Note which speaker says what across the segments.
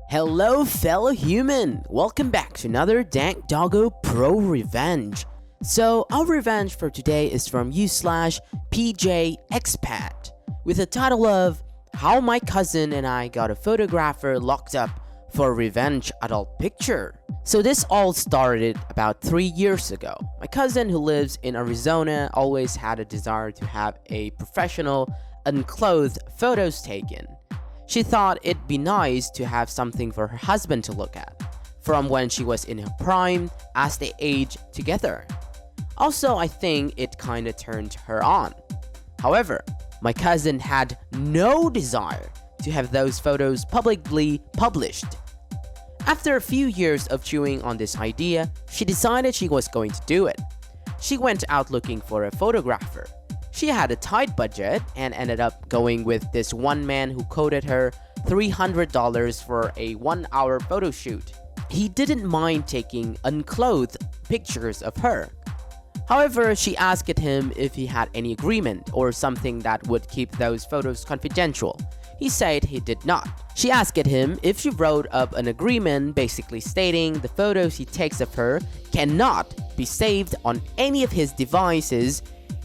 Speaker 1: Hello fellow human! Welcome back to another Dank Doggo Prorevenge. So our revenge for today is from u/PJ Expat with the title of How My Cousin and I Got a Photographer Locked Up for a Revenge Adult Picture. So this all started about 3 years ago. My cousin who lives in Arizona always had a desire to have a professional, unclothed photos taken. She thought it'd be nice to have something for her husband to look at, from when she was in her prime as they aged together. Also, I think it kinda turned her on. However, my cousin had no desire to have those photos publicly published. After a few years of chewing on this idea, she decided she was going to do it. She went out looking for a photographer. She had a tight budget and ended up going with this one man who quoted her $300 for a 1-hour photo shoot. He didn't mind taking unclothed pictures of her. However, she asked him if he had any agreement or something that would keep those photos confidential. He said he did not. She asked him if she wrote up an agreement basically stating the photos he takes of her cannot be saved on any of his devices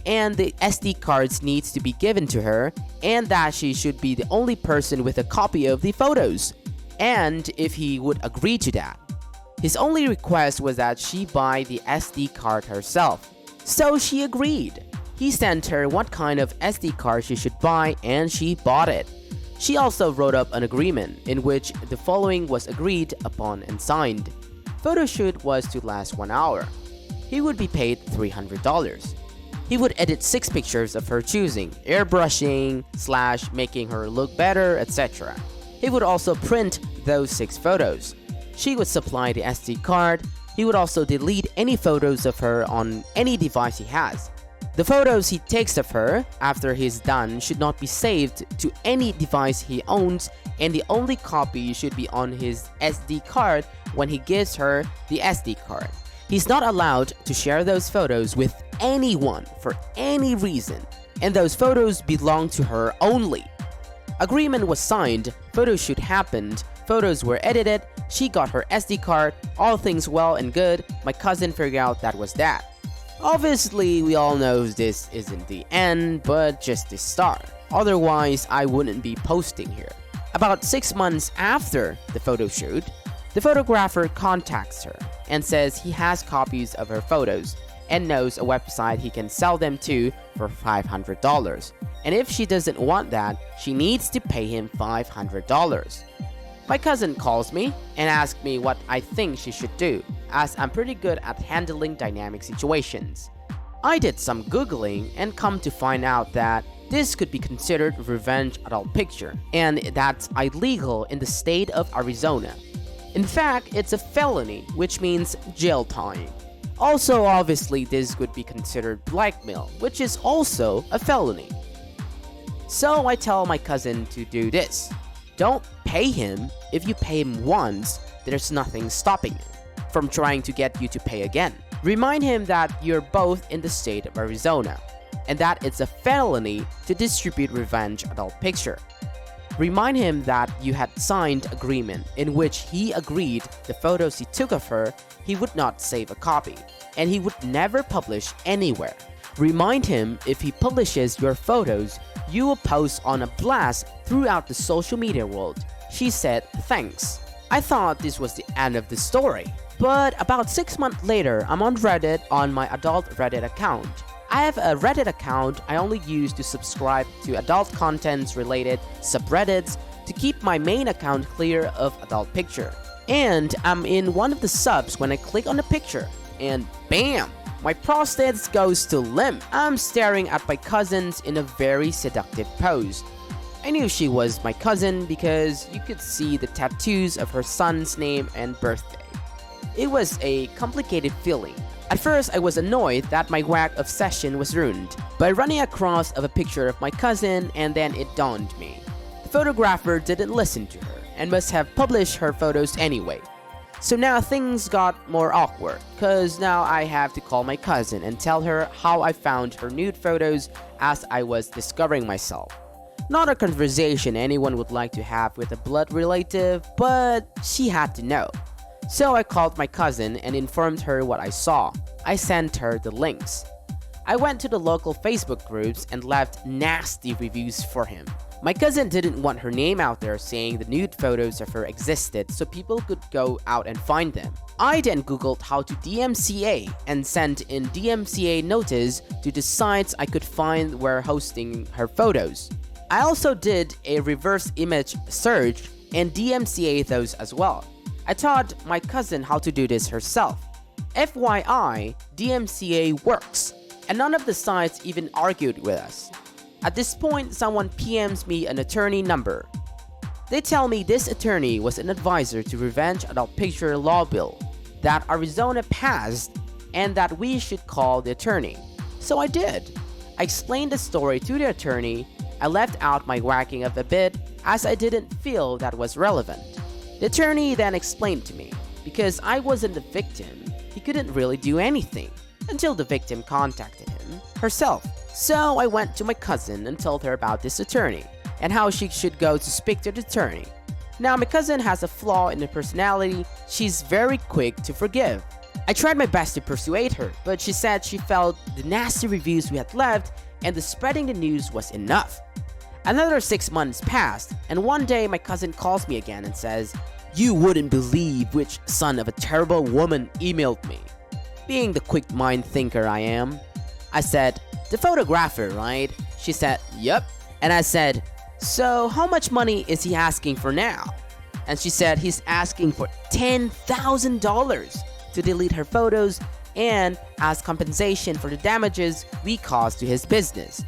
Speaker 1: and the SD cards needs to be given to her, and that she should be the only person with a copy of the photos, and if he would agree to that. His only request was that she buy the SD card herself, so she agreed. He sent her what kind of SD card she should buy and she bought it. She also wrote up an agreement in which the following was agreed upon and signed. Photo shoot was to last 1 hour. He would be paid $300. He would edit 6 pictures of her choosing, airbrushing, / making her look better, etc. He would also print those 6 photos. She would supply the SD card. He would also delete any photos of her on any device he has. The photos he takes of her after he's done should not be saved to any device he owns, and the only copy should be on his SD card when he gives her the SD card. He's not allowed to share those photos with anyone for any reason, and those photos belong to her only. Agreement was signed, photo shoot happened, photos were edited, she got her SD card, all things well and good. My cousin figured out that was that. Obviously, we all know this isn't the end, but just the start. Otherwise, I wouldn't be posting here. About 6 months after the photo shoot, the photographer contacts her and says he has copies of her photos and knows a website he can sell them to for $500. And if she doesn't want that, she needs to pay him $500. My cousin calls me and asks me what I think she should do, as I'm pretty good at handling dynamic situations. I did some Googling and come to find out that this could be considered a revenge adult picture, and that's illegal in the state of Arizona. In fact, it's a felony, which means jail time. Also, obviously, this could be considered blackmail, which is also a felony. So I tell my cousin to do this. Don't pay him. If you pay him once, there's nothing stopping him from trying to get you to pay again. Remind him that you're both in the state of Arizona, and that it's a felony to distribute revenge adult picture. Remind him that you had signed agreement in which he agreed the photos he took of her, he would not save a copy, and he would never publish anywhere. Remind him if he publishes your photos, you will post on a blast throughout the social media world. She said thanks. I thought this was the end of the story, but about 6 months later, I'm on Reddit on my adult Reddit account. I have a Reddit account I only use to subscribe to adult contents related subreddits to keep my main account clear of adult picture. And I'm in one of the subs when I click on the picture, and bam! My prostate goes to limp. I'm staring at my cousins in a very seductive pose. I knew she was my cousin because you could see the tattoos of her son's name and birthday. It was a complicated feeling. At first, I was annoyed that my whack obsession was ruined by running across of a picture of my cousin, and then it dawned me. The photographer didn't listen to her and must have published her photos anyway. So now things got more awkward, cause now I have to call my cousin and tell her how I found her nude photos as I was discovering myself. Not a conversation anyone would like to have with a blood relative, but she had to know. So I called my cousin and informed her what I saw. I sent her the links. I went to the local Facebook groups and left nasty reviews for him. My cousin didn't want her name out there saying the nude photos of her existed so people could go out and find them. I then googled how to DMCA and sent in DMCA notice to the sites I could find were hosting her photos. I also did a reverse image search and DMCA those as well. I taught my cousin how to do this herself. FYI, DMCA works, and none of the sites even argued with us. At this point, someone PMs me an attorney number. They tell me this attorney was an advisor to Revenge Adult Picture law bill that Arizona passed and that we should call the attorney. So I did. I explained the story to the attorney. I left out my whacking of a bit as I didn't feel that was relevant. The attorney then explained to me, because I wasn't the victim, he couldn't really do anything until the victim contacted him herself. So I went to my cousin and told her about this attorney and how she should go to speak to the attorney. Now my cousin has a flaw in her personality. She's very quick to forgive. I tried my best to persuade her, but she said she felt the nasty reviews we had left and the spreading the news was enough. Another 6 months passed, and one day my cousin calls me again and says, "You wouldn't believe which son of a terrible woman emailed me." Being the quick mind thinker I am, I said, "The photographer, right?" She said, "Yup." And I said, "So how much money is he asking for now?" And she said he's asking for $10,000 to delete her photos and as compensation for the damages we caused to his business.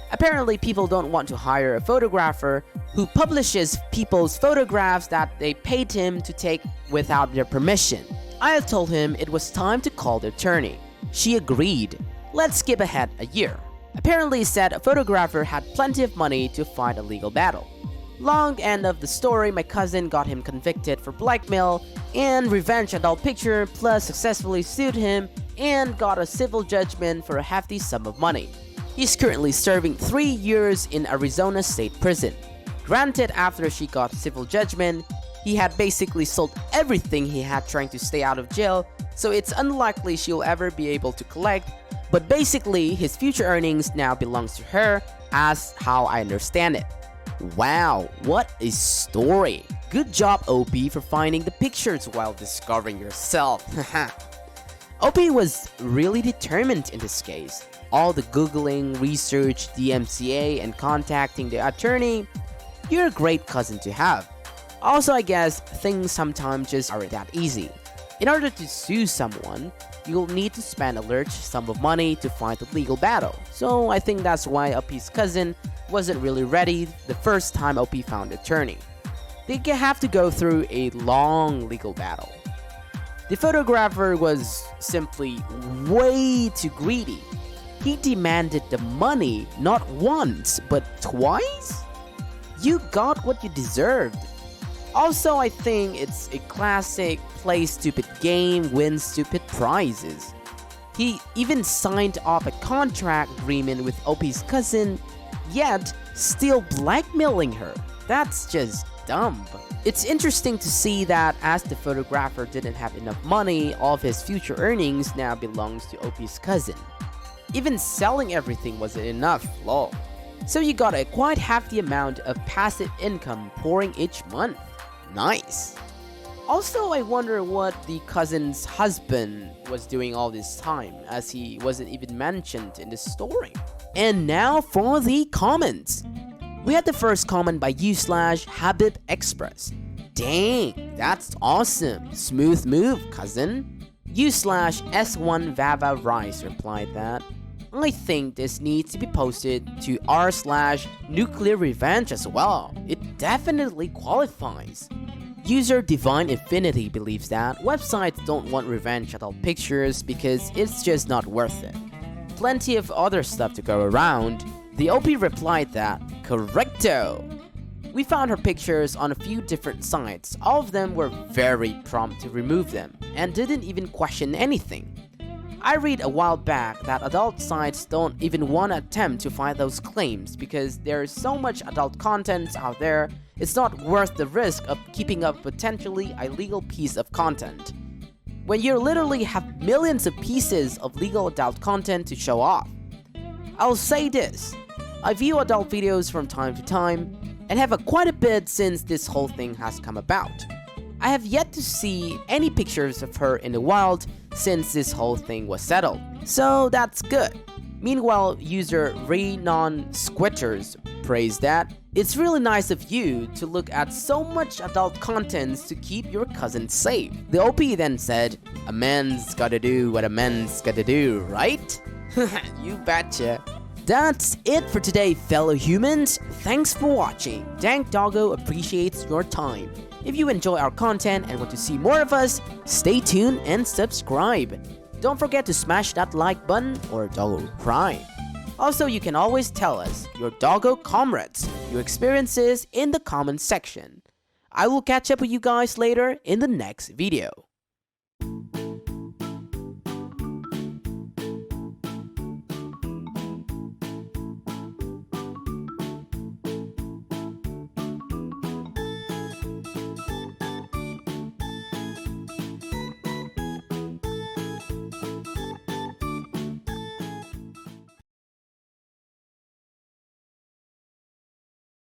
Speaker 1: Apparently, people don't want to hire a photographer who publishes people's photographs that they paid him to take without their permission. I had told him it was time to call the attorney. She agreed. Let's skip ahead a year. Apparently, said a photographer had plenty of money to fight a legal battle. Long end of the story, my cousin got him convicted for blackmail and Revenge Adult Picture plus successfully sued him and got a civil judgment for a hefty sum of money. He's currently serving 3 years in Arizona State Prison. Granted, after she got civil judgment, he had basically sold everything he had trying to stay out of jail, so it's unlikely she'll ever be able to collect, but basically his future earnings now belongs to her, as how I understand it. Wow, what a story. Good job, OP, for finding the pictures while discovering yourself. OP was really determined in this case. All the Googling, research, DMCA, and contacting the attorney. You're a great cousin to have. Also, I guess things sometimes just aren't that easy. In order to sue someone, you'll need to spend a large sum of money to fight the legal battle. So I think that's why OP's cousin wasn't really ready the first time OP found an attorney. They have to go through a long legal battle. The photographer was simply way too greedy. He demanded the money not once, but twice? You got what you deserved. Also, I think it's a classic play stupid game, win stupid prizes. He even signed off a contract agreement with OP's cousin, yet still blackmailing her. That's just dumb. It's interesting to see that as the photographer didn't have enough money, all of his future earnings now belongs to OP's cousin. Even selling everything wasn't enough, lol. So you got a quite hefty amount of passive income pouring each month. Nice. Also, I wonder what the cousin's husband was doing all this time, as he wasn't even mentioned in the story. And now for the comments. We had the first comment by u/Habib Express. Dang, that's awesome. Smooth move, cousin. u/S1 Vava Rice replied that, I think this needs to be posted to r/Nuclear Revenge as well. It definitely qualifies. User Divine Infinity believes that websites don't want Revenge Adult Pictures because it's just not worth it. Plenty of other stuff to go around. The OP replied that, correcto! We found her pictures on a few different sites. All of them were very prompt to remove them and didn't even question anything. I read a while back that adult sites don't even want to attempt to fight those claims because there's so much adult content out there, it's not worth the risk of keeping up potentially illegal piece of content. When you literally have millions of pieces of legal adult content to show off. I'll say this, I view adult videos from time to time, and have quite a bit since this whole thing has come about. I have yet to see any pictures of her in the wild since this whole thing was settled, so that's good. Meanwhile, user ReNonSquitters praised that it's really nice of you to look at so much adult content to keep your cousin safe. The OP then said, "A man's gotta do what a man's gotta do, right?" You betcha. That's it for today, fellow humans. Thanks for watching. Dank Doggo appreciates your time. If you enjoy our content and want to see more of us, stay tuned and subscribe. Don't forget to smash that like button or doggo cry. Also, you can always tell us your doggo comrades, your experiences in the comment section. I will catch up with you guys later in the next video.